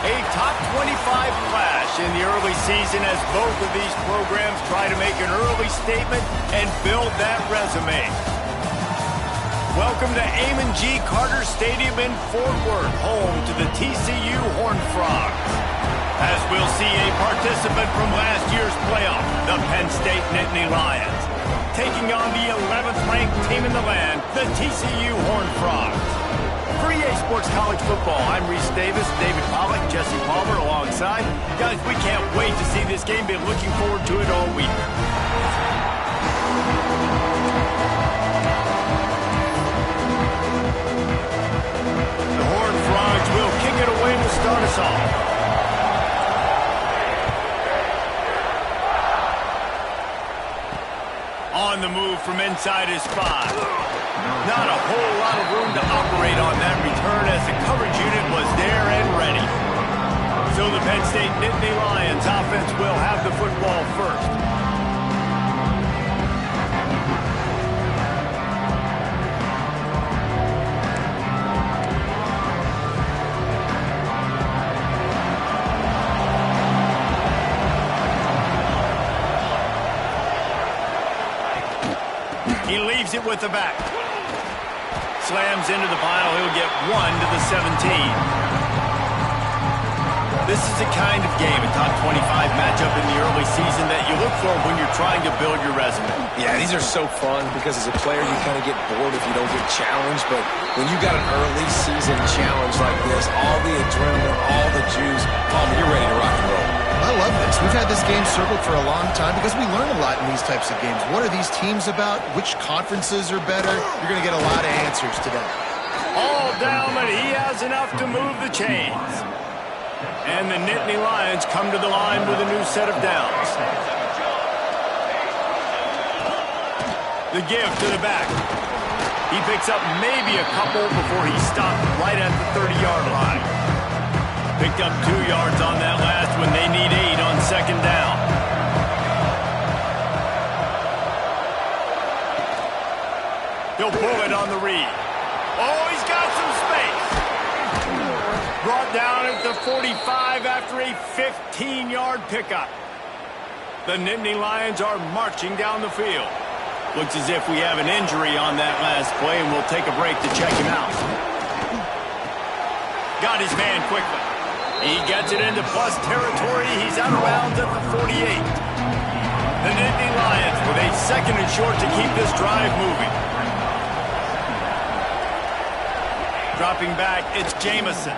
A top 25 clash in the early season as both of these programs try to make an early statement and build that resume. Welcome to Amon G. Carter Stadium in Fort Worth, home to the TCU Horned Frogs. As we'll see a participant from last year's playoff, the Penn State Nittany Lions, taking on the 11th ranked team in the land, the TCU Horned Frogs. For EA Sports College Football, I'm Reese Davis, David Pollack, Jesse Palmer alongside. Guys, we can't wait to see this game. Been looking forward to it all week. The Horned Frogs will kick it away to start us off. On the move from inside his 5. Not a whole lot of room to operate on that return as the coverage unit was there and ready. So the Penn State Nittany Lions offense will have the football first. He leaves it with the back. Slams into the pile. He'll get 1 to the 17. This is the kind of game, a top 25 matchup in the early season that you look for when you're trying to build your resume. Yeah, these are so fun because as a player you kind of get bored if you don't get challenged. But when you got an early season challenge like this, all the adrenaline, all the juice, you're ready to rock and roll. I love this. We've had this game circled for a long time because we learn a lot in these types of games. What are these teams about? Which conferences are better? You're going to get a lot of answers today. All down, but he has enough to move the chains. And the Nittany Lions come to the line with a new set of downs. The give to the back. He picks up maybe a couple before he stopped right at the 30-yard line. Picked up 2 yards on that last when they need 8 on second down. He'll pull it on the read. Oh, he's got some space. Brought down at the 45 after a 15-yard pickup. The Nittany Lions are marching down the field. Looks as if we have an injury on that last play, and we'll take a break to check him out. Got his man quickly. He gets it into plus territory. He's out of bounds at the 48. The Nittany Lions with a 2nd and short to keep this drive moving. Dropping back, it's Jamison.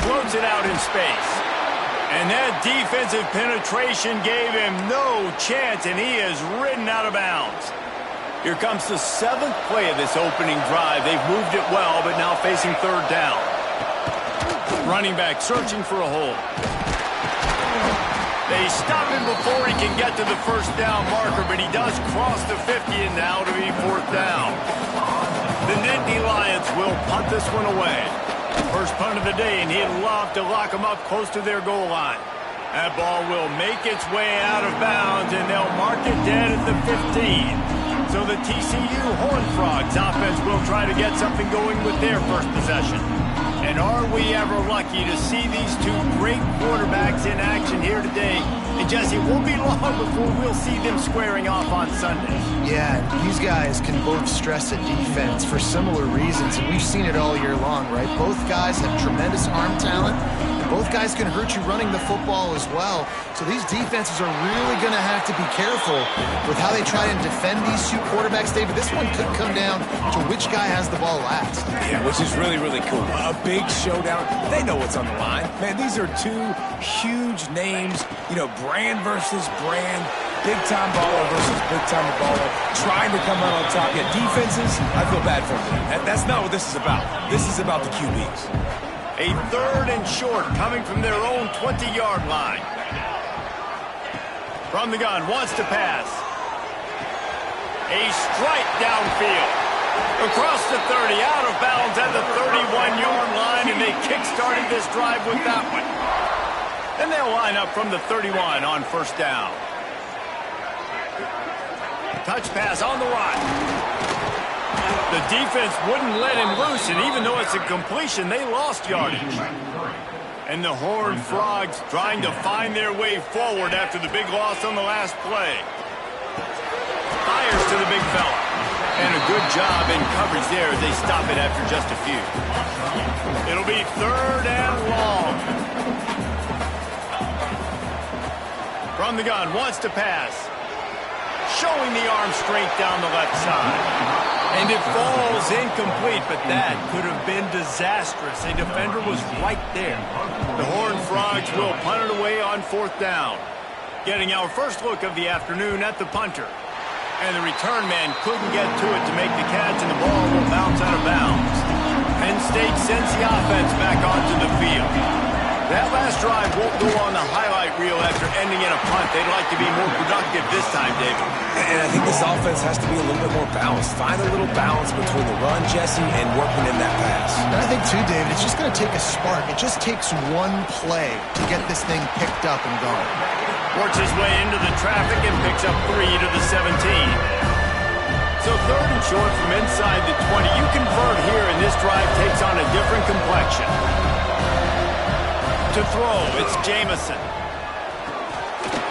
Floats it out in space. And that defensive penetration gave him no chance, and he is ridden out of bounds. Here comes the 7th play of this opening drive. They've moved it well, but now facing 3rd down. Running back searching for a hole. They stop him before he can get to the 1st down marker, but he does cross the 50 and now to be 4th down. The Nittany Lions will punt this one away. First punt of the day, and he'd love to lock them up close to their goal line. That ball will make its way out of bounds, and they'll mark it dead at the 15. So the TCU Horned Frogs offense will try to get something going with their first possession. And are we ever lucky to see these two great quarterbacks in action here today? And Jesse, it won't be long before we'll see them squaring off on Sundays. Yeah, these guys can both stress a defense for similar reasons, and we've seen it all year long, right? Both guys have tremendous arm talent. Both guys can hurt you running the football as well. So these defenses are really going to have to be careful with how they try and defend these two quarterbacks, David. This one could come down to which guy has the ball last. Yeah, which is really, really cool. A big showdown. They know what's on the line. Man, these are two huge names, brand versus brand. Big-time baller versus big-time baller, trying to come out on top. Yeah, defenses, I feel bad for them. That's not what this is about. This is about the QBs. A 3rd and short coming from their own 20-yard line. From the gun, wants to pass. A strike downfield. Across the 30, out of bounds at the 31-yard line, and they kick-started this drive with that one. And they'll line up from the 31 on 1st down. Touch pass on the right. The defense wouldn't let him loose, and even though it's a completion, they lost yardage. And the Horned Frogs trying to find their way forward after the big loss on the last play. Fires to the big fella. And a good job in coverage there as they stop it after just a few. It'll be 3rd and long. From the gun, wants to pass. Showing the arm strength down the left side. And it falls incomplete, but that could have been disastrous. A defender was right there. The Horned Frogs will punt it away on 4th down. Getting our first look of the afternoon at the punter. And the return man couldn't get to it to make the catch, and the ball will bounce out of bounds. Penn State sends the offense back onto the field. That last drive won't go on the highlight reel after ending in a punt. They'd like to be more productive this time, David. And I think this offense has to be a little bit more balanced. Find a little balance between the run, Jesse, and working in that pass. And I think, too, David, it's just going to take a spark. It just takes one play to get this thing picked up and going. Works his way into the traffic and picks up 3 to the 17. So 3rd and short from inside the 20. You convert here, and this drive takes on a different complexion. To throw, it's Jamison.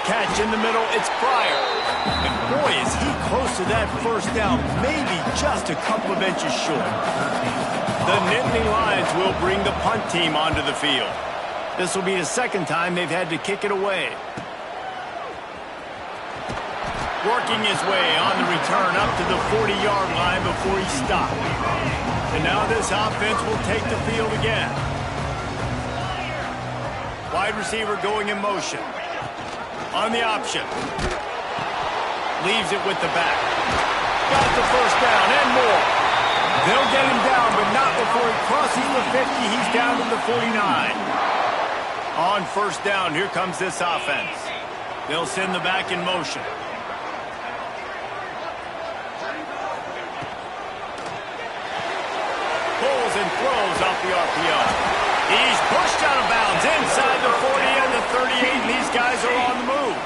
Catch in the middle, it's Pryor. And boy, is he close to that first down, maybe just a couple of inches short. The Nittany Lions will bring the punt team onto the field. This will be the 2nd time they've had to kick it away. Working his way on the return up to the 40-yard line before he stopped. And now this offense will take the field again. Wide receiver going in motion. On the option. Leaves it with the back. Got the first down and more. They'll get him down, but not before he crosses the 50. He's down to the 49. On 1st down, here comes this offense. They'll send the back in motion. Pulls and throws off the RPO. He's pushed out of bounds inside the 40 and the 38, and these guys are on the move.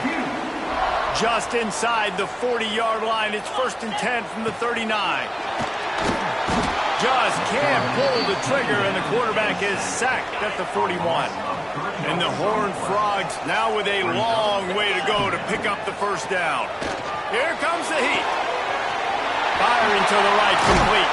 Just inside the 40-yard line, it's 1st and 10 from the 39. Just can't pull the trigger, and the quarterback is sacked at the 41. And the Horned Frogs now with a long way to go to pick up the first down. Here comes the heat. Firing to the right, complete.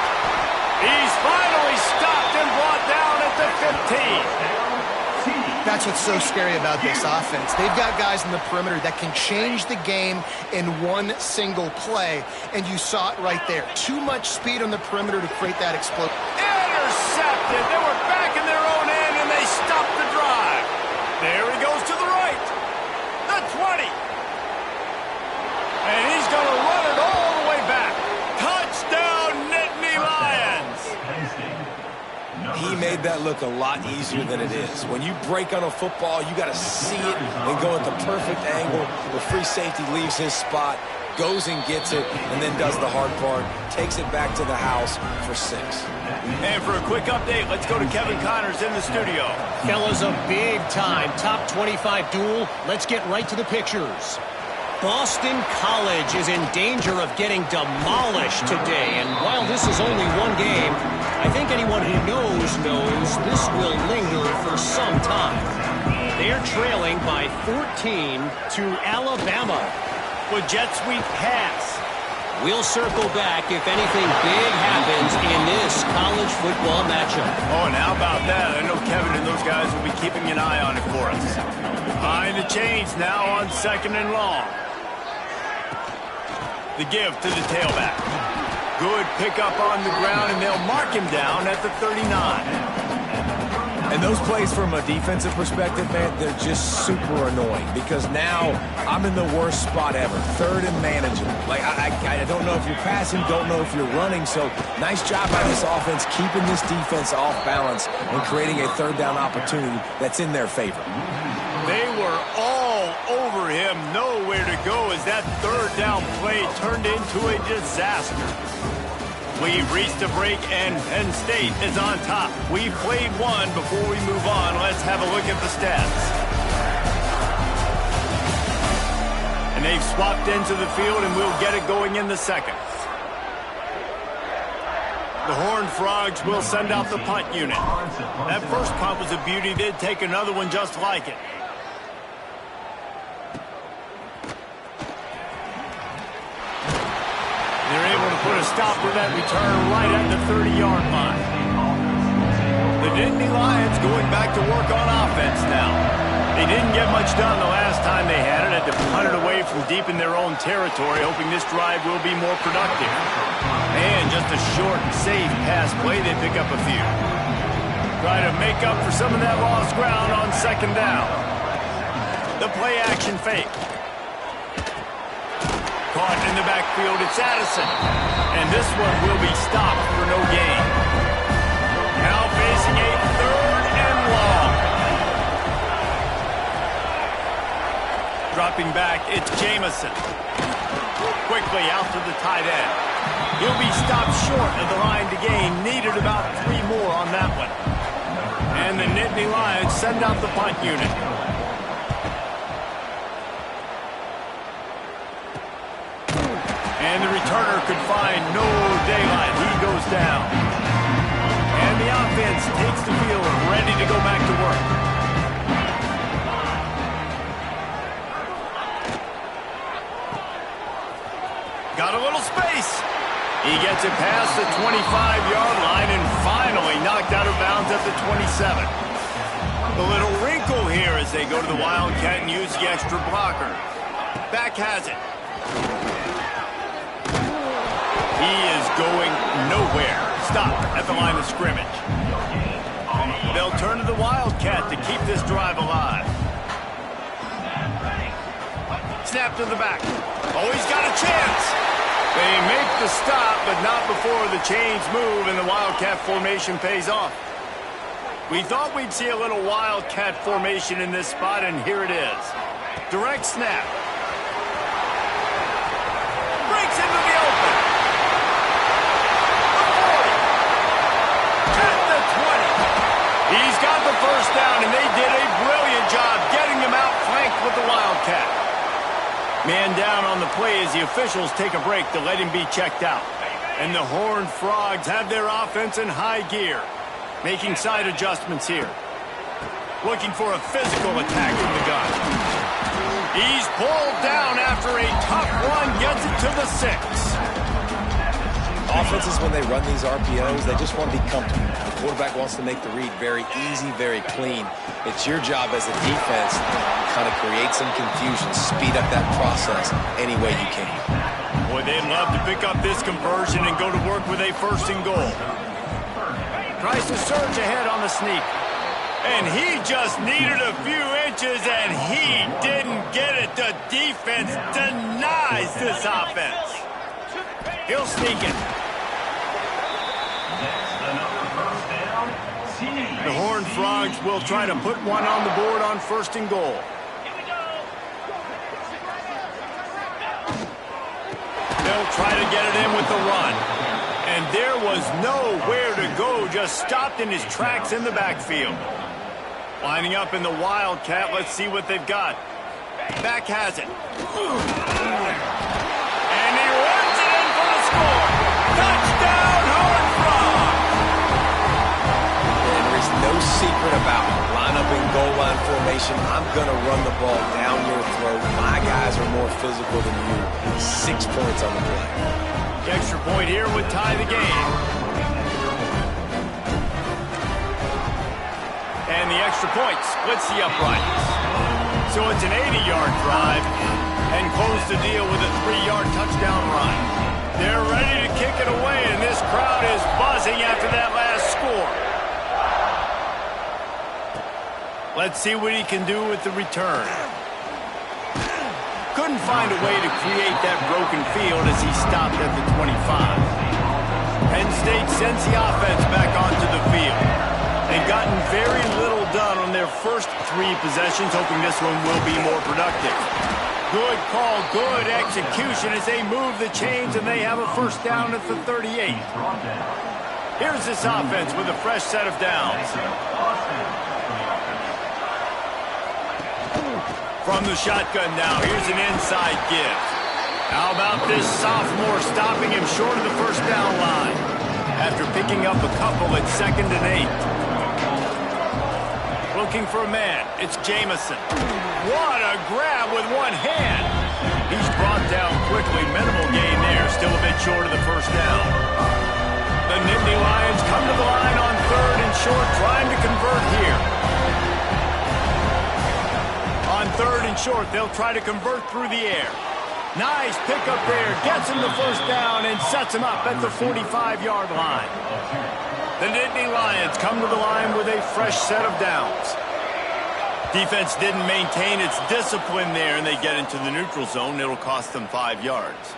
He's finally stopped and brought down at the 15. That's what's so scary about this offense. They've got guys in the perimeter that can change the game in one single play, and you saw it right there. Too much speed on the perimeter to create that explosion. Intercepted. They were back in their own end, and they stopped the drive. There he goes to the right. The 20. And he's going to run it all the way back. Touchdown, Nittany Lions. He made that look a lot easier than it is. When you break on a football, you got to see it and go at the perfect angle. The free safety leaves his spot, goes and gets it, and then does the hard part, takes it back to the house for 6. And for a quick update, let's go to Kevin Connors in the studio. Fellas, a big-time top 25 duel. Let's get right to the pictures. Boston College is in danger of getting demolished today, and while this is only one game, I think anyone who knows this will linger for some time. They're trailing by 14 to Alabama. With jet sweep pass. We'll circle back if anything big happens in this college football matchup. Oh, and how about that? I know Kevin and those guys will be keeping an eye on it for us. Behind the chains now on 2nd and long. The give to the tailback. Good pickup on the ground, and they'll mark him down at the 39. And those plays from a defensive perspective, man, they're just super annoying because now I'm in the worst spot ever, 3rd and manageable. Like, I don't know if you're passing, don't know if you're running, so nice job by this offense keeping this defense off balance and creating a 3rd down opportunity that's in their favor. They were all over him, nowhere to go as that 3rd down play turned into a disaster. We've reached a break, and Penn State is on top. We've played one. Before we move on, let's have a look at the stats. And they've swapped into the field, and we'll get it going in the 2nd. The Horned Frogs will send out the punt unit. That first punt was a beauty. They'd take another one just like it. They're able to put a stop to that return right at the 30-yard line. The Dynasty Lions going back to work on offense now. They didn't get much done the last time they had it. Had to punt it away from deep in their own territory, hoping this drive will be more productive. And just a short, safe pass play, they pick up a few. Try to make up for some of that lost ground on second down. The play action fake. Caught in the backfield, it's Addison. And this one will be stopped for no gain. Now facing a 3rd and long. Dropping back, it's Jamison. Quickly out to the tight end. He'll be stopped short of the line to gain. Needed about 3 more on that one. And the Nittany Lions send out the punt unit. And the returner could find no daylight. He goes down. And the offense takes the field, ready to go back to work. Got a little space. He gets it past the 25-yard line and finally knocked out of bounds at the 27. A little wrinkle here as they go to the Wildcat and use the extra blocker. Back has it. He is going nowhere. Stop at the line of scrimmage. They'll turn to the Wildcat to keep this drive alive. Snap to the back. Oh, he's got a chance. They make the stop, but not before the chains move and the Wildcat formation pays off. We thought we'd see a little Wildcat formation in this spot, and here it is. Direct snap. Breaks into the open. At the 20. He's got the first down, and they did a brilliant job getting him out flanked with the Wildcat. Man down on the play as the officials take a break to let him be checked out. And the Horned Frogs have their offense in high gear. Making side adjustments here. Looking for a physical attack from the gun. He's pulled down after a tough one, gets it to the 6. Offenses, when they run these RPOs, they just want to be comfortable. The quarterback wants to make the read very easy, very clean. It's your job as a defense to kind of create some confusion, speed up that process any way you can. Boy, they'd love to pick up this conversion and go to work with a 1st and goal. Tries to surge ahead on the sneak. And he just needed a few inches, and he didn't get it. The defense denies this offense. He'll sneak it. The Horned Frogs will try to put one on the board on 1st and goal. They'll try to get it in with the run. And there was nowhere to go, just stopped in his tracks in the backfield. Lining up in the Wildcat, let's see what they've got. Back has it. And he runs it in for the score. Touchdown, Horned Frogs! And there's no secret about it. Line up in goal line formation. I'm going to run the ball down your throat. My guys are more physical than you. 6 points on the play. The extra point here would tie the game. And the extra point splits the uprights. So it's an 80-yard drive and close the deal with a 3-yard touchdown run. They're ready to kick it away, and this crowd is buzzing after that last score. Let's see what he can do with the return. Couldn't find a way to create that broken field as he stopped at the 25. Penn State sends the offense back onto the field. They've gotten very little done on their first 3 possessions, hoping this one will be more productive. Good call, good execution as they move the chains, and they have a 1st down at the 38. Here's this offense with a fresh set of downs. From the shotgun now, here's an inside give. How about this sophomore stopping him short of the 1st down line? after picking up a couple at 2nd and 8. Looking for a man. It's Jamison. What a grab with one hand. He's brought down quickly. Minimal gain there. Still a bit short of the first down. The Nittany Lions come to the line on 3rd and short, trying to convert here. On 3rd and short, they'll try to convert through the air. Nice pickup there. Gets him the first down and sets him up at the 45-yard line. The Nittany Lions come to the line with a fresh set of downs. Defense didn't maintain its discipline there, and they get into the neutral zone. It'll cost them 5 yards.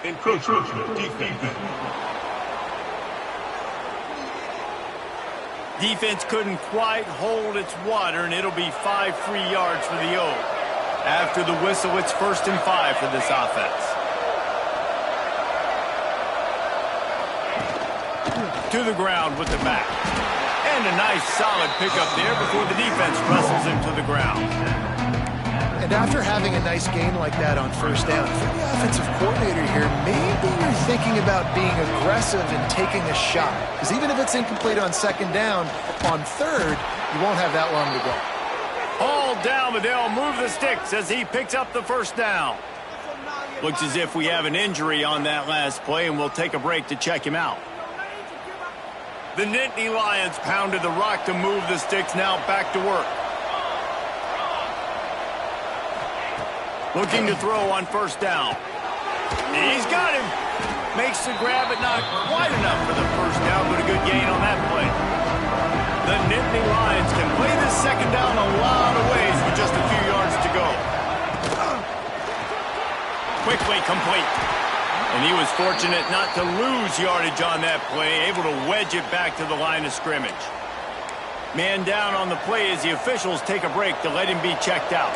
Encroachment defense. Defense couldn't quite hold its water, and it'll be 5 free yards for the O. After the whistle, it's 1st and 5 for this offense. To the ground with the back. And a nice solid pickup there before the defense wrestles him to the ground. And after having a nice gain like that on 1st down, for the offensive coordinator here, maybe you're thinking about being aggressive and taking a shot. Because even if it's incomplete on 2nd down, on 3rd, you won't have that long to go. All down, but they'll move the sticks as he picks up the 1st down. Looks as if we have an injury on that last play, and we'll take a break to check him out. The Nittany Lions pounded the rock to move the sticks, now back to work. Looking to throw on 1st down. He's got him. Makes the grab, but not quite enough for the 1st down, but a good gain on that play. The Nittany Lions can play this 2nd down a lot of ways with just a few yards to go. Quickly complete. And he was fortunate not to lose yardage on that play, able to wedge it back to the line of scrimmage. Man down on the play as the officials take a break to let him be checked out.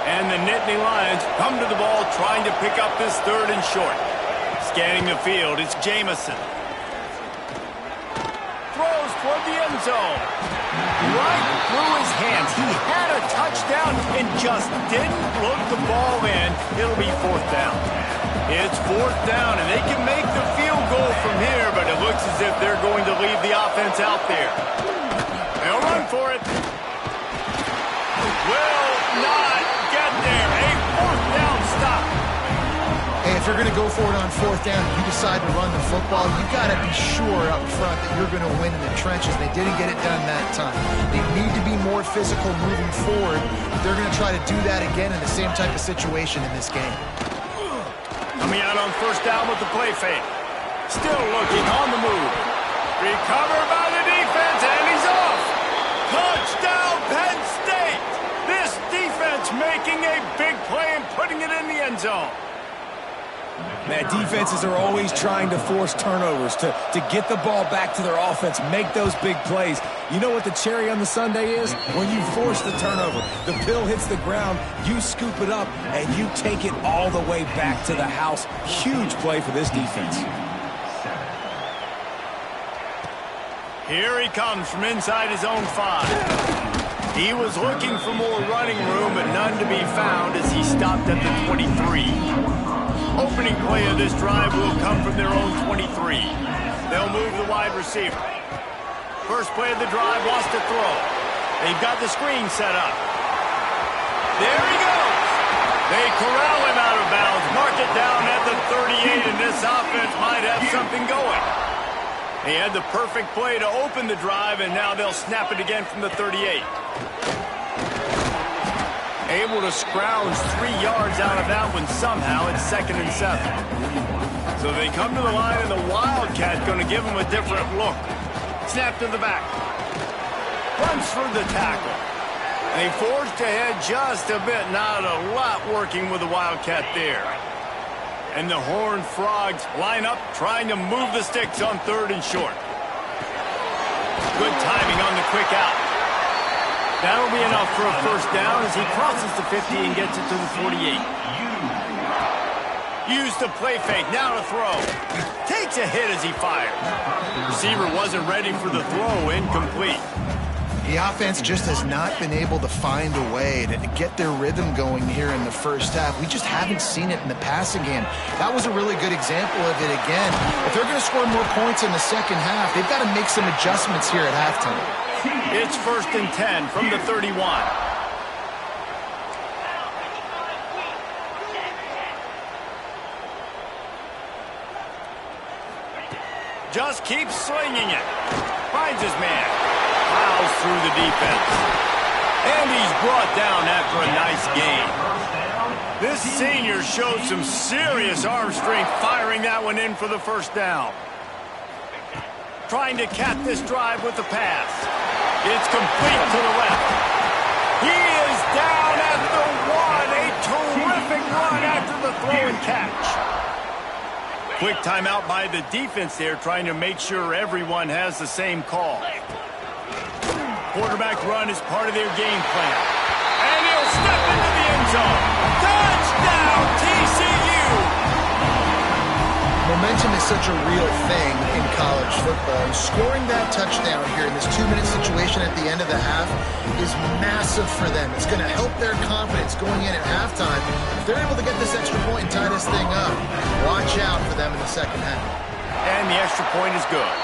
And the Nittany Lions come to the ball trying to pick up this 3rd and short. Scanning the field, it's Jamison. Throws toward the end zone. Right through his hands. He had a touchdown and just didn't look the ball in. It'll be 4th down. It's 4th down, and they can make the field goal from here, but it looks as if they're going to leave the offense out there. They'll run for it. Will not get there. A 4th down stop. Hey, if you're going to go for it on 4th down, if you decide to run the football, you got to be sure up front that you're going to win in the trenches. They didn't get it done that time. They need to be more physical moving forward. They're going to try to do that again in the same type of situation in this game. Coming out on 1st down with the play fake. Still looking on the move. Recovered by the defense, and he's off. Touchdown, Penn State. This defense making a big play and putting it in the end zone. Man, defenses are always trying to force turnovers to get the ball back to their offense, make those big plays. You know what the cherry on the sundae is? When you force the turnover, the pill hits the ground, you scoop it up, and you take it all the way back to the house. Huge play for this defense. Here he comes from inside his own 5. He was looking for more running room, but none to be found as he stopped at the 23. Opening play of this drive will come from their own 23. They'll move the wide receiver. First play of the drive, lost a throw. They've got the screen set up. There he goes. They corral him out of bounds, mark it down at the 38, and this offense might have something going. They had the perfect play to open the drive, and now they'll snap it again from the 38. Able to scrounge 3 yards out of that one somehow. It's 2nd and 7. So they come to the line, and the Wildcat going to give them a different look. Snap to the back. Runs through the tackle. They forged ahead just a bit. Not a lot working with the Wildcat there. And the Horned Frogs line up, trying to move the sticks on 3rd and short. Good timing on the quick out. That'll be enough for a 1st down as he crosses the 50 and gets it to the 48. Used the play fake, now to throw. Takes a hit as he fires. The receiver wasn't ready for the throw, incomplete. The offense just has not been able to find a way to get their rhythm going here in the first half. We just haven't seen it in the passing game. That was a really good example of it again. If they're going to score more points in the second half, they've got to make some adjustments here at halftime. It's 1st and 10 from the 31. Just keeps slinging it. Finds his man. Plows through the defense. And he's brought down after a nice gain. This senior showed some serious arm strength firing that one in for the first down. Trying to cap this drive with the pass. It's complete to the left. He is down at the 1. A terrific run after the throw and catch. Quick timeout by the defense there, trying to make sure everyone has the same call. Quarterback run is part of their game plan. And he'll step into the end zone. Touchdown, TCU! Momentum is such a real thing in college football. And scoring that touchdown here in this 2-minute situation at the end of the half is massive for them. It's going to help their confidence going in at halftime. If they're able to get this extra point and tie this thing up, watch out for them in the second half. And the extra point is good.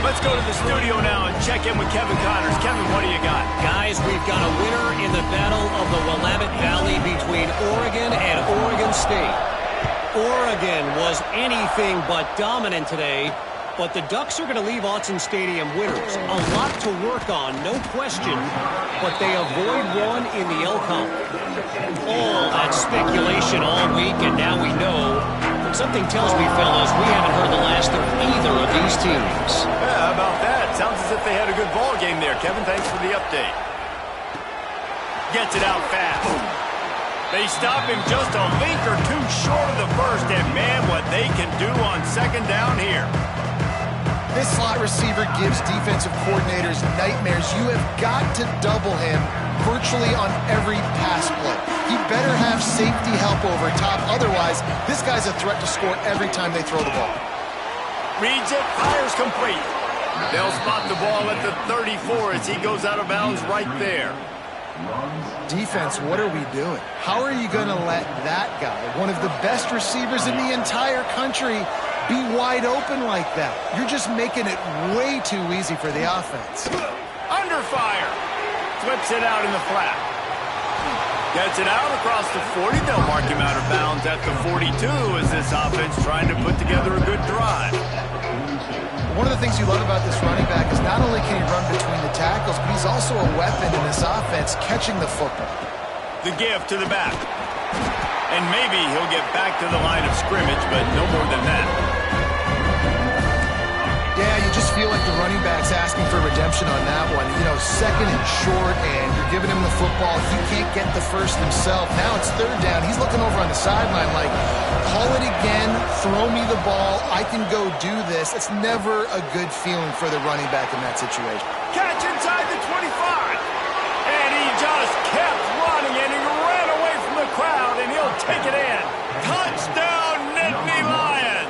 Let's go to the studio now and check in with Kevin Connors. Kevin, what do you got? Guys, we've got a winner in the battle of the Willamette Valley between Oregon and Oregon State. Oregon was anything but dominant today, but the Ducks are going to leave Autzen Stadium winners. A lot to work on, no question, but they avoid one in the Elk Hump. All that speculation all week, and now we know. But something tells me, fellas, we haven't heard the last of either of these teams. Yeah, how about that? Sounds as if they had a good ball game there. Kevin, thanks for the update. Gets it out fast. They stop him just a link or two short of the first, and man, what they can do on second down here. This slot receiver gives defensive coordinators nightmares. You have got to double him virtually on every pass play. He better have safety help over top. Otherwise, this guy's a threat to score every time they throw the ball. Reads it, fires complete. They'll spot the ball at the 34 as he goes out of bounds right there. Defense, what are we doing? How are you going to let that guy, one of the best receivers in the entire country, be wide open like that? You're just making it way too easy for the offense. Under fire. Flips it out in the flat. Gets it out across the 40. They'll mark him out of bounds at the 42 as this offense trying to put together a good drive. One of the things you love about this running back is not only can he run between the tackles, but he's also a weapon in this offense catching the football. The give to the back. And maybe he'll get back to the line of scrimmage, but no more than that. Yeah, you just feel like the running back's asking for redemption on that one. You know, second and short, and you're giving him the football. He can't get the first himself. Now it's third down. He's looking over on the sideline like, call it again, throw me the ball, I can go do this. It's never a good feeling for the running back in that situation. Catch inside the 25. And he just kept running, and he ran away from the crowd, and he'll take it in. Touchdown, Nittany Lions!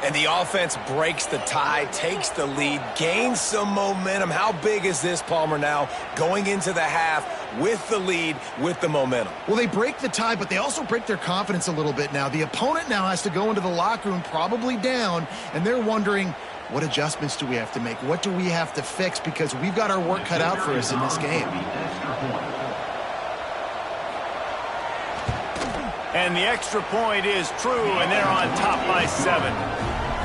And the offense breaks the tie, takes the lead, gains some momentum. How big is this, Palmer, now going into the half with the lead, with the momentum? Well, they break the tie, but they also break their confidence a little bit now. The opponent now has to go into the locker room probably down, and they're wondering, what adjustments do we have to make? What do we have to fix? Because we've got our work cut out for us in this game. And the extra point is true, and they're on top by 7.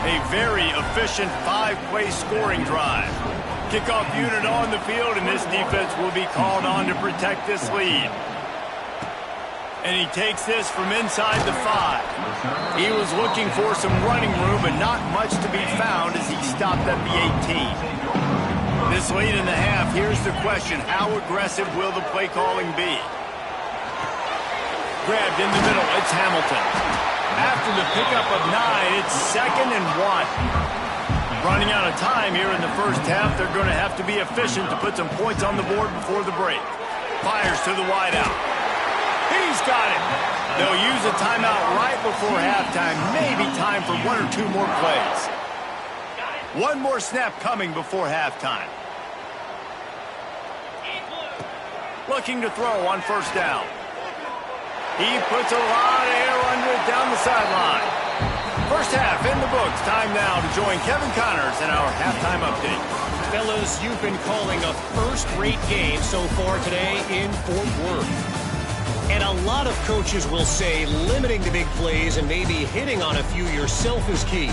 A very efficient 5-play scoring drive. Kickoff unit on the field, and this defense will be called on to protect this lead. And he takes this from inside the 5. He was looking for some running room, but not much to be found as he stopped at the 18. This late in the half, here's the question. How aggressive will the play calling be? Grabbed in the middle, it's Hamilton. After the pickup of 9, it's 2nd and 1. Running out of time here in the first half, they're going to have to be efficient to put some points on the board before the break. Fires to the wideout. He's got it. They'll use a timeout right before halftime. Maybe time for 1 or 2 more plays. One more snap coming before halftime. looking to throw on first down. He puts a lot of air under it down the sideline. First half in the books. Time now to join Kevin Connors in our halftime update. Fellas, you've been calling a first-rate game so far today in Fort Worth. And a lot of coaches will say limiting the big plays and maybe hitting on a few yourself is key.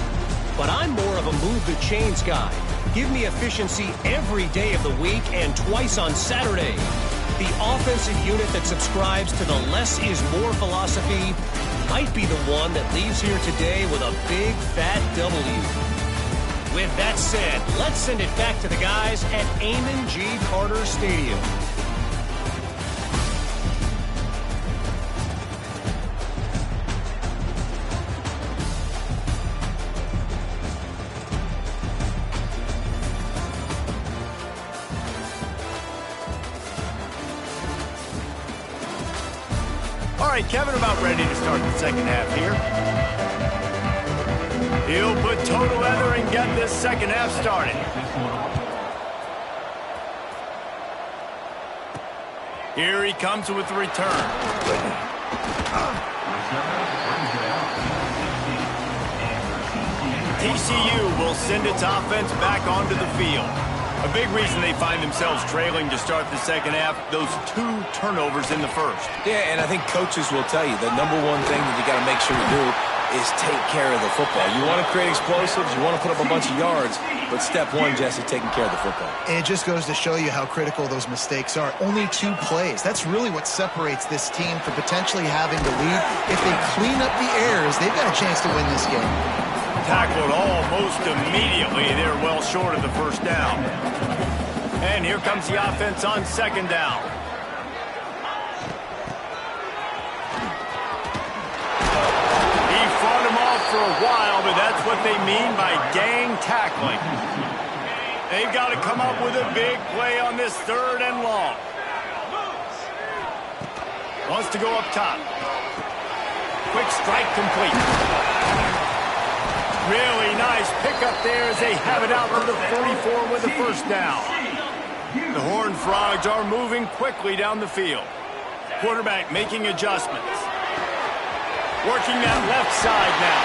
But I'm more of a move the chains guy. Give me efficiency every day of the week and twice on Saturday. The offensive unit that subscribes to the less is more philosophy might be the one that leaves here today with a big fat W. With that said, let's send it back to the guys at Amon G. Carter Stadium. All right, Kevin, about ready to start the second half here. He'll put total leather and get this second half started. Here he comes with the return. TCU will send its offense back onto the field. A big reason they find themselves trailing to start the second half, those 2 turnovers in the first. Yeah, and I think coaches will tell you the number one thing that you got to make sure to do is take care of the football. You want to create explosives, you want to put up a bunch of yards, but step one, Jesse, taking care of the football. And it just goes to show you how critical those mistakes are. Only 2 plays. That's really what separates this team from potentially having the lead. If they clean up the errors, they've got a chance to win this game. Tackled almost immediately. They're well short of the first down. And here comes the offense on second down. He fought him off for a while, but that's what they mean by gang tackling. They've got to come up with a big play on this 3rd and long. Wants to go up top. Quick strike complete. Really nice pickup there as they have it out to the 44 with the first down. The Horned Frogs are moving quickly down the field. Quarterback making adjustments. Working that left side now.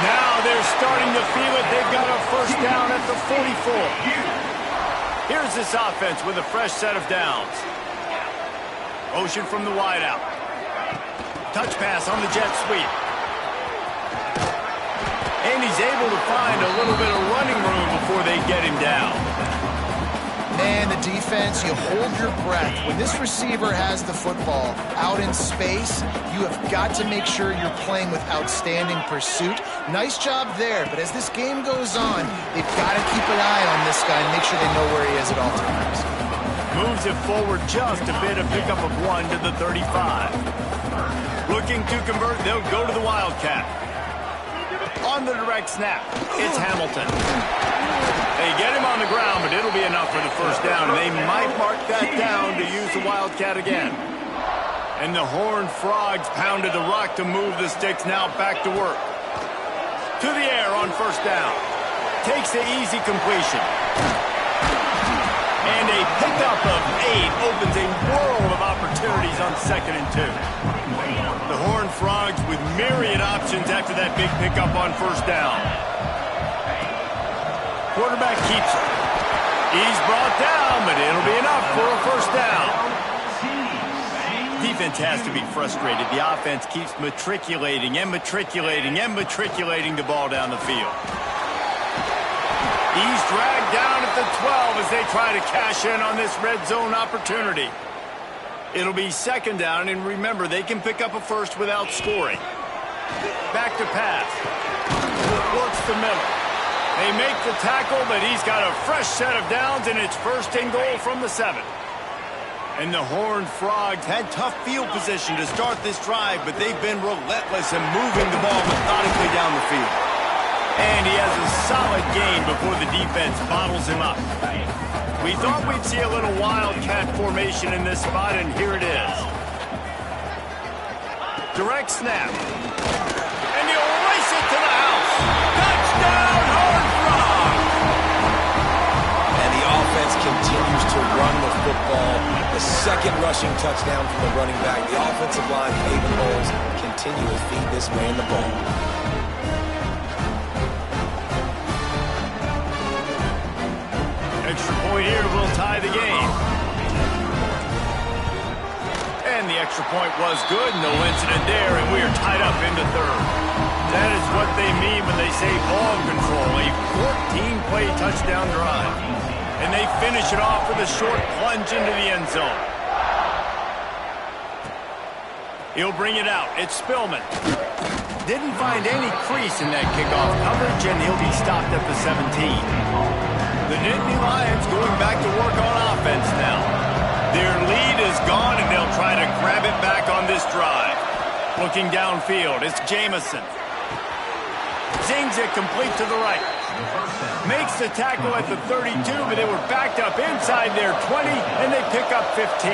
Now they're starting to feel it. They've got a first down at the 44. Here's this offense with a fresh set of downs. Motion from the wideout. Touch pass on the jet sweep. And he's able to find a little bit of running room before they get him down. Man, the defense, you hold your breath. When this receiver has the football out in space, you have got to make sure you're playing with outstanding pursuit. Nice job there, but as this game goes on, they've got to keep an eye on this guy and make sure they know where he is at all times. Moves it forward just a bit, a pickup of 1 to the 35. Looking to convert, they'll go to the Wildcat. On the direct snap, it's Hamilton. They get him on the ground, but it'll be enough for the first down. And they might mark that down to use the Wildcat again. And the Horned Frogs pounded the rock to move the sticks, now back to work. To the air on first down. Takes the easy completion. And a pickup of 8 opens a world of opportunities on 2nd and 2. The Horned Frogs with myriad options after that big pickup on first down. Quarterback keeps it. He's brought down, but it'll be enough for a first down. Defense has to be frustrated. The offense keeps matriculating and matriculating and matriculating the ball down the field. He's dragged down at the 12 as they try to cash in on this red zone opportunity. It'll be second down, and remember, they can pick up a first without scoring. Back to pass. Works the middle. They make the tackle, but he's got a fresh set of downs, and it's 1st and goal from the 7. And the Horned Frogs had tough field position to start this drive, but they've been relentless in moving the ball methodically down the field. And he has a solid gain before the defense bottles him up. We thought we'd see a little Wildcat formation in this spot, and here it is. Direct snap. And he'll race it to the house. Touchdown, Horned Frogs! And the offense continues to run the football. A second rushing touchdown from the running back. The offensive line paving holes. Continue to feed this man the ball. Extra point here will tie the game. And the extra point was good. No incident there, and we are tied up into third. That is what they mean when they say ball control. A 14-play touchdown drive. And they finish it off with a short plunge into the end zone. He'll bring it out. It's Spillman. Didn't find any crease in that kickoff coverage, and he'll be stopped at the 17. The Nittany Lions going back to work on offense now. Their lead is gone, and they'll try to grab it back on this drive. Looking downfield, it's Jamison. Zings it complete to the right. Makes the tackle at the 32, but they were backed up inside their 20, and they pick up 15.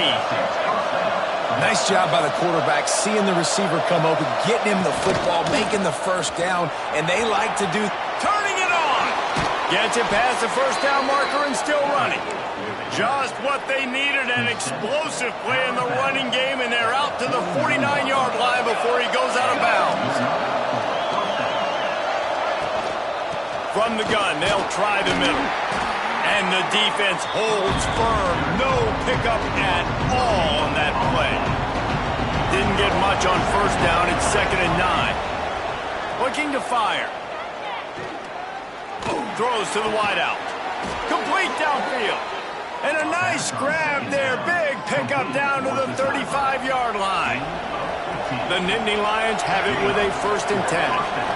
Nice job by the quarterback, seeing the receiver come open, getting him the football, making the first down, and they like to do... Turning it on! Gets it past the first down marker and still running. Just what they needed, an explosive play in the running game, and they're out to the 49-yard line before he goes out of bounds. From the gun, they'll try the middle. And the defense holds firm. No pickup at all on that play. Didn't get much on first down. It's 2nd and 9. Looking to fire. Throws to the wideout. Complete downfield. And a nice grab there. Big pickup down to the 35-yard line. The Nittany Lions have it with a 1st and 10.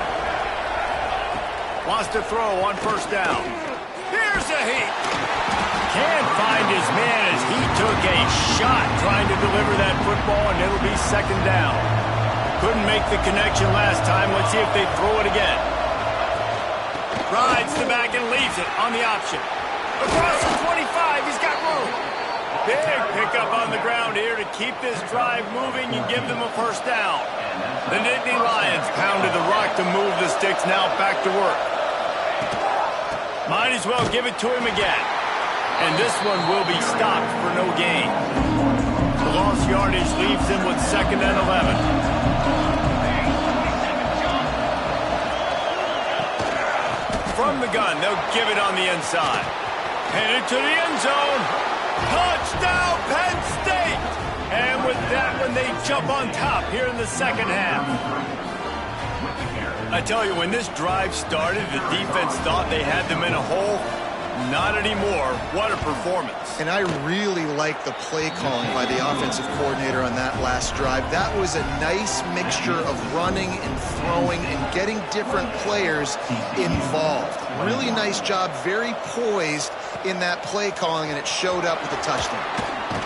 Wants to throw on first down. Here's a heat. Can't find his man as he took a shot trying to deliver that football, and it'll be 2nd down. Couldn't make the connection last time. Let's see if they throw it again. Rides the back and leaves it on the option. Across the 25, he's got room. Big pickup on the ground here to keep this drive moving and give them a first down. The Nittany Lions pounded the rock to move the sticks, now back to work. Might as well give it to him again. And this one will be stopped for no gain. The lost yardage leaves him with 2nd and 11. From the gun, they'll give it on the inside. Headed to the end zone. Touchdown, Penn State! And with that one, they jump on top here in the 2nd half. I tell you, when this drive started, the defense thought they had them in a hole. Not anymore. What a performance. And I really like the play calling by the offensive coordinator on that last drive. That was a nice mixture of running and throwing and getting different players involved. Really nice job, very poised in that play calling, and it showed up with a touchdown.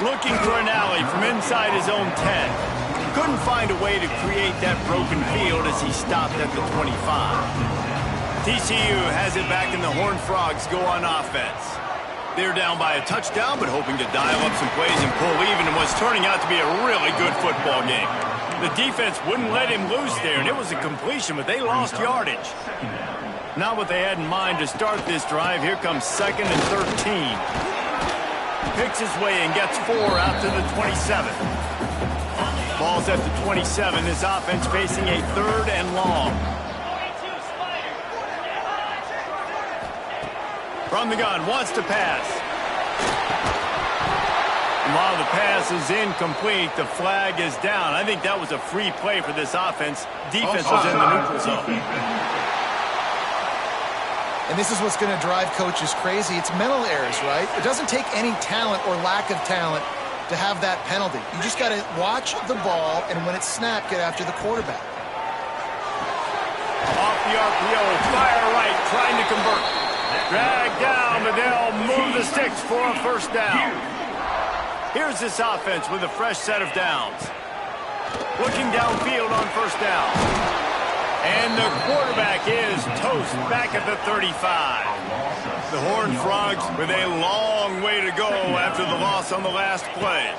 Looking for an alley from inside his own 10. Couldn't find a way to create that broken field as he stopped at the 25. TCU has it back, and the Horned Frogs go on offense. They're down by a touchdown, but hoping to dial up some plays and pull even in what's turning out to be a really good football game. The defense wouldn't let him loose there, and it was a completion, but they lost yardage. Not what they had in mind to start this drive. Here comes 2nd and 13. Picks his way and gets 4 out to the 27. Ball's at the 27. This offense facing a 3rd and long. From the gun, wants to pass. And while the pass is incomplete, the flag is down. I think that was a free play for this offense. Defense was in the neutral zone. And this is what's going to drive coaches crazy. It's mental errors, right? It doesn't take any talent or lack of talent to have that penalty. You just got to watch the ball, and when it's snapped, get after the quarterback. Off the RPO, fire right, trying to convert. Drag down, but they'll move the sticks for a first down. Here's this offense with a fresh set of downs. Looking downfield on first down. And the quarterback is toast back at the 35. The Horned Frogs with a long way to go after the loss on the last play.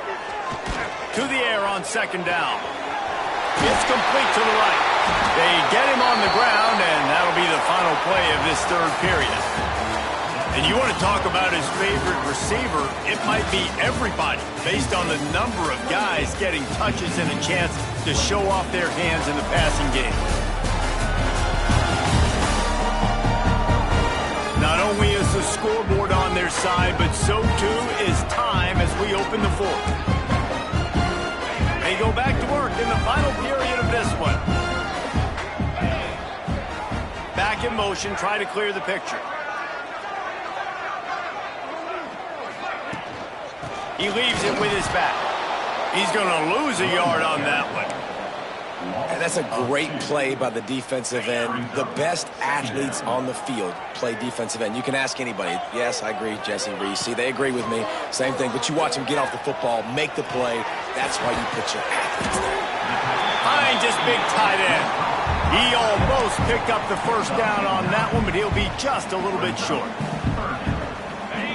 To the air on 2nd down. It's complete to the right. They get him on the ground, and that'll be the final play of this 3rd period. And you want to talk about his favorite receiver, it might be everybody, based on the number of guys getting touches and a chance to show off their hands in the passing game. Not only is the scoreboard on their side, but so too is time as we open the fourth. They go back to work in the final period of this one. Back in motion, try to clear the picture. He leaves it with his back. He's going to lose a yard on that one. And that's a great play by the defensive end. The best athletes on the field play defensive end. You can ask anybody. Yes, I agree, Jesse Reese. See, they agree with me. Same thing. But you watch them get off the football, make the play. That's why you put your athletes there. Finds his big tight end. He almost picked up the first down on that one, but he'll be just a little bit short.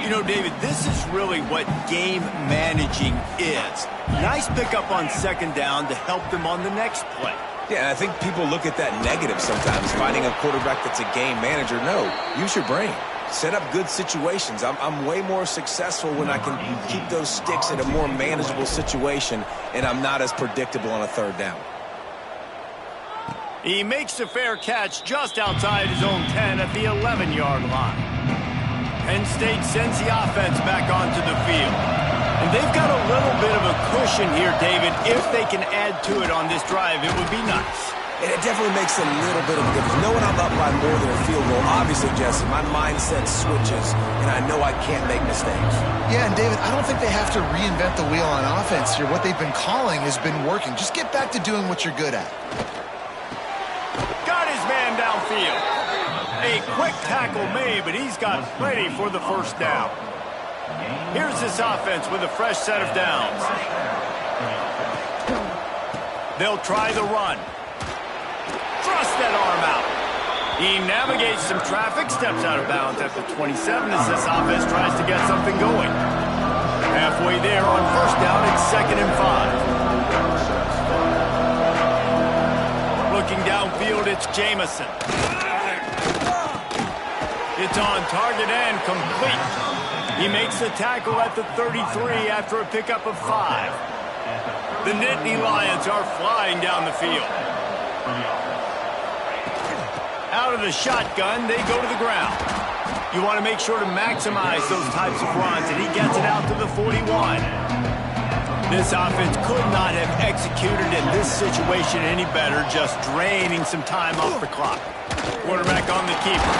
You know, David, this is really what game managing is. Nice pickup on second down to help them on the next play. Yeah, and I think people look at that negative sometimes, finding a quarterback that's a game manager. No, use your brain. Set up good situations. I'm way more successful when I can keep those sticks in a more manageable situation, and I'm not as predictable on a third down. He makes the fair catch just outside his own 10 at the 11-yard line. Penn State sends the offense back onto the field. And they've got a little bit of a cushion here, David. If they can add to it on this drive, it would be nice. And it definitely makes a little bit of a difference. Knowing I'm up by more than a field goal, obviously, Jesse, my mindset switches, and I know I can't make mistakes. Yeah, and David, I don't think they have to reinvent the wheel on offense here. What they've been calling has been working. Just get back to doing what you're good at. Got his man downfield. A quick tackle made, but he's got plenty for the first down. Here's this offense with a fresh set of downs. They'll try the run. Thrust that arm out. He navigates some traffic, steps out of bounds at the 27 as this offense tries to get something going. Halfway there on first down, it's 2nd and 5. Looking downfield, it's Jamison. It's on target and complete. He makes the tackle at the 33 after a pickup of 5. The Nittany Lions are flying down the field. Out of the shotgun, they go to the ground. You want to make sure to maximize those types of runs, and he gets it out to the 41. This offense could not have executed in this situation any better, just draining some time off the clock. Quarterback on the keeper.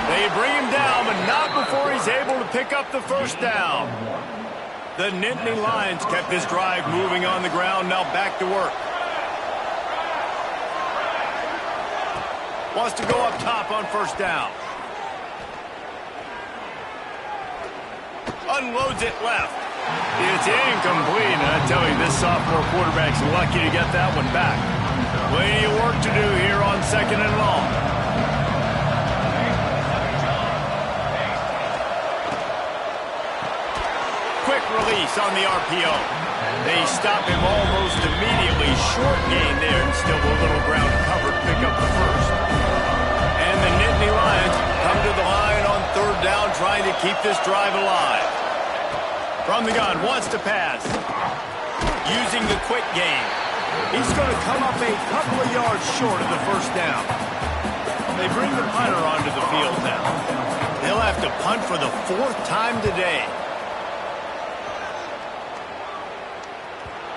They bring him down, but not before he's able to pick up the first down. The Nittany Lions kept this drive moving on the ground, now back to work. Wants to go up top on first down. Unloads it left. It's incomplete, and I tell you, this sophomore quarterback's lucky to get that one back. Plenty of work to do here on 2nd and long. Quick release on the RPO. They stop him almost immediately. Short gain there, and still a little ground covered. Pick up the first. And the Nittany Lions come to the line on 3rd down, trying to keep this drive alive. From the gun, wants to pass. Using the quick game. He's going to come up a couple of yards short of the first down. They bring the punter onto the field now. They'll have to punt for the 4th time today.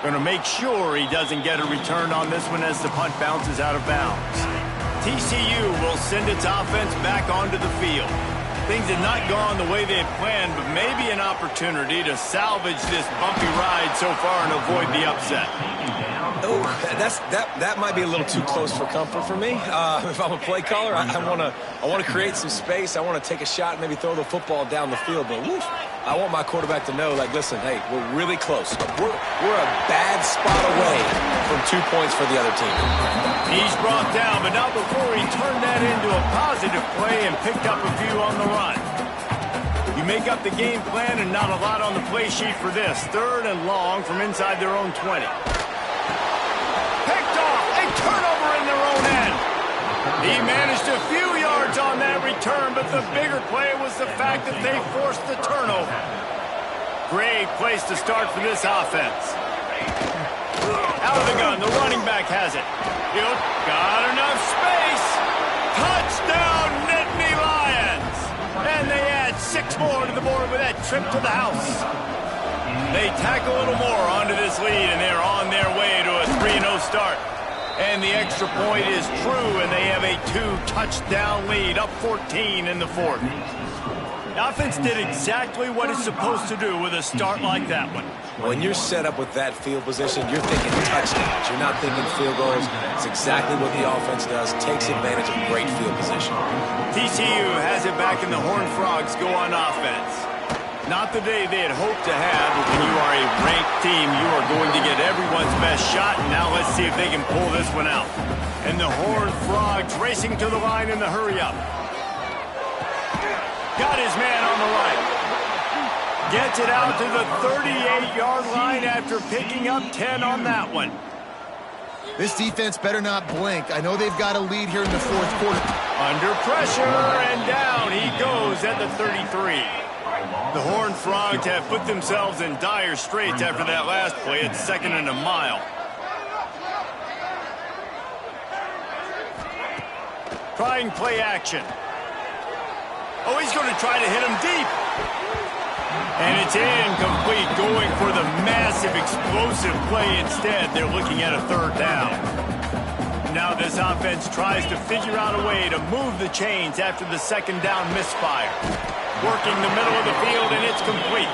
Going to make sure he doesn't get a return on this one as the punt bounces out of bounds. TCU will send its offense back onto the field. Things had not gone the way they had planned, but maybe an opportunity to salvage this bumpy ride so far and avoid the upset. Oh, that might be a little too close for comfort for me. If I'm a play caller, I want to create some space. I want to take a shot and maybe throw the football down the field. But woof, I want my quarterback to know, like, listen, hey, we're really close. We're a bad spot away from 2 points for the other team. He's brought down, but not before he turned that into a positive play and picked up a few on the run. You make up the game plan and not a lot on the play sheet for this. 3rd and long from inside their own 20. Picked off. A turnover in their own end. He managed a few yards on that return, but the bigger play was the fact that they forced the turnover. Great place to start for this offense. Out of the gun, the running back has it. He'll got enough space. Touchdown, Nittany Lions! And they add 6 more to the board with that trip to the house. They tack a little more onto this lead, and they're on their way to a 3-0 start. And the extra point is true, and they have a 2-touchdown lead, up 14 in the fourth. The offense did exactly what it's supposed to do with a start like that one. When you're set up with that field position, you're thinking touchdowns. You're not thinking field goals. It's exactly what the offense does, takes advantage of great field position. TCU has it back, and the Horned Frogs go on offense. Not the day they had hoped to have, but when you are a ranked team, you are going to get everyone's best shot, and now let's see if they can pull this one out. And the Horned Frogs racing to the line in the hurry-up. Got his man on the right. Gets it out to the 38-yard line after picking up 10 on that one. This defense better not blink. I know they've got a lead here in the fourth quarter. Under pressure, and down he goes at the 33. The Horned Frogs have put themselves in dire straits after that last play. It's 2nd and a mile. Trying play action. Oh, he's going to try to hit him deep. And it's incomplete, going for the massive explosive play instead. They're looking at a 3rd down. Now this offense tries to figure out a way to move the chains after the 2nd down misfire. Working the middle of the field, and it's complete.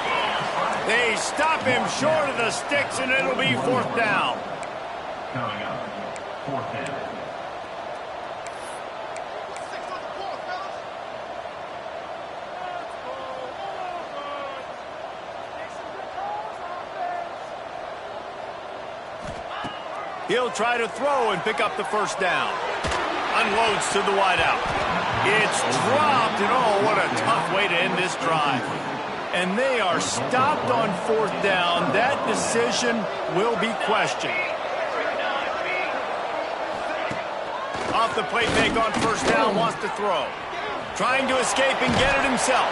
They stop him short of the sticks, and it'll be 4th down. Coming up, 4th down. He'll try to throw and pick up the 1st down. Unloads to the wideout. It's dropped, and oh, what a tough way to end this drive. And they are stopped on 4th down. That decision will be questioned. Off the play fake on 1st down, wants to throw. Trying to escape and get it himself.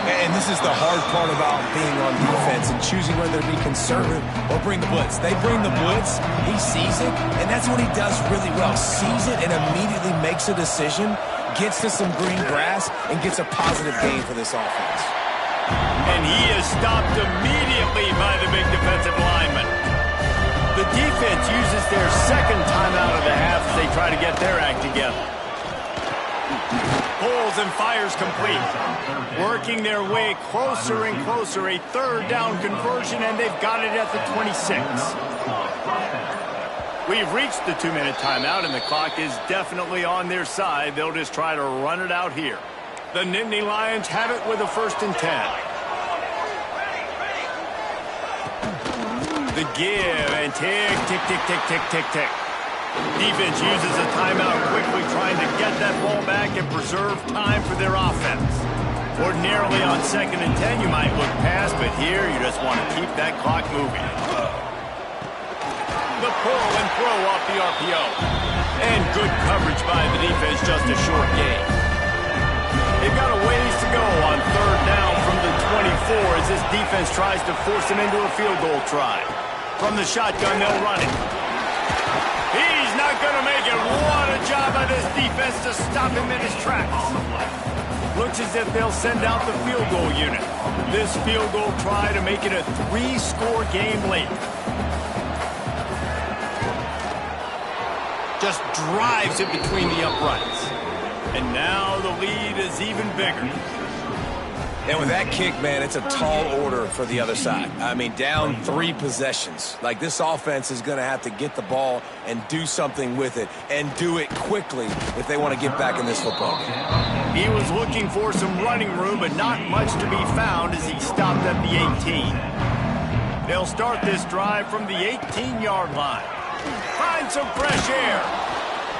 And this is the hard part about being on defense and choosing whether to be conservative or bring the blitz. They bring the blitz, he sees it, and that's what he does really well. Sees it and immediately makes a decision, gets to some green grass, and gets a positive gain for this offense. And he is stopped immediately by the big defensive lineman. The defense uses their 2nd timeout of the half as they try to get their act together. Pulls and fires complete. Working their way closer and closer. A 3rd down conversion, and they've got it at the 26. We've reached the 2-minute timeout, and the clock is definitely on their side. They'll just try to run it out here. The Nittany Lions have it with a 1st and 10. The give, and tick, tick, tick, tick, tick, tick, tick. Defense uses a timeout quickly, trying to get that ball back and preserve time for their offense. Ordinarily on 2nd and 10, you might look past, but here you just want to keep that clock moving. The pull and throw off the RPO. And good coverage by the defense, just a short gain. They've got a ways to go on 3rd down from the 24 as this defense tries to force them into a field goal try. From the shotgun, they'll run it. He's not going to make it. What a job by this defense to stop him in his tracks. Looks as if they'll send out the field goal unit. This field goal try to make it a 3-score game late. Just drives it between the uprights. And now the lead is even bigger. And with that kick, man, it's a tall order for the other side. I mean, down 3 possessions. Like, this offense is going to have to get the ball and do something with it, and do it quickly if they want to get back in this football game. He was looking for some running room, but not much to be found as he stopped at the 18. They'll start this drive from the 18-yard line. Find some fresh air.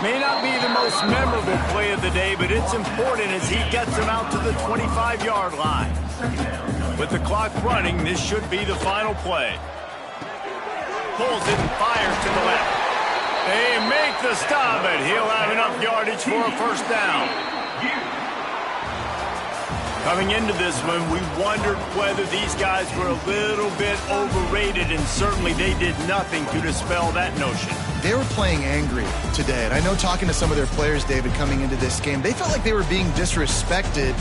May not be the most memorable play of the day, but it's important as he gets him out to the 25-yard line. With the clock running, this should be the final play. Pulls it and fires to the left. They make the stop, but he'll have enough yardage for a first down. Coming into this one, we wondered whether these guys were a little bit overrated, and certainly they did nothing to dispel that notion. They were playing angry today, and I know talking to some of their players, David, coming into this game, they felt like they were being disrespected.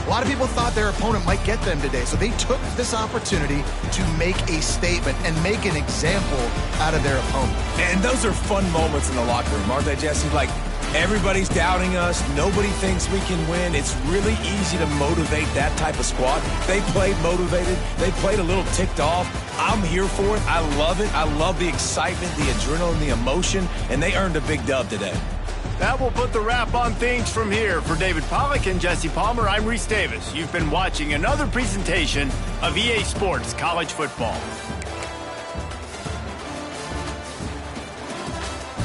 A lot of people thought their opponent might get them today, so they took this opportunity to make a statement and make an example out of their opponent. And those are fun moments in the locker room, aren't they, Jesse? Like, everybody's doubting us. Nobody thinks we can win. It's really easy to motivate that type of squad. They played motivated. They played a little ticked off. I'm here for it. I love it. I love the excitement, the adrenaline, the emotion, and they earned a big dub today. That will put the wrap on things from here. For David Pollack and Jesse Palmer, I'm Reese Davis. You've been watching another presentation of EA Sports College Football.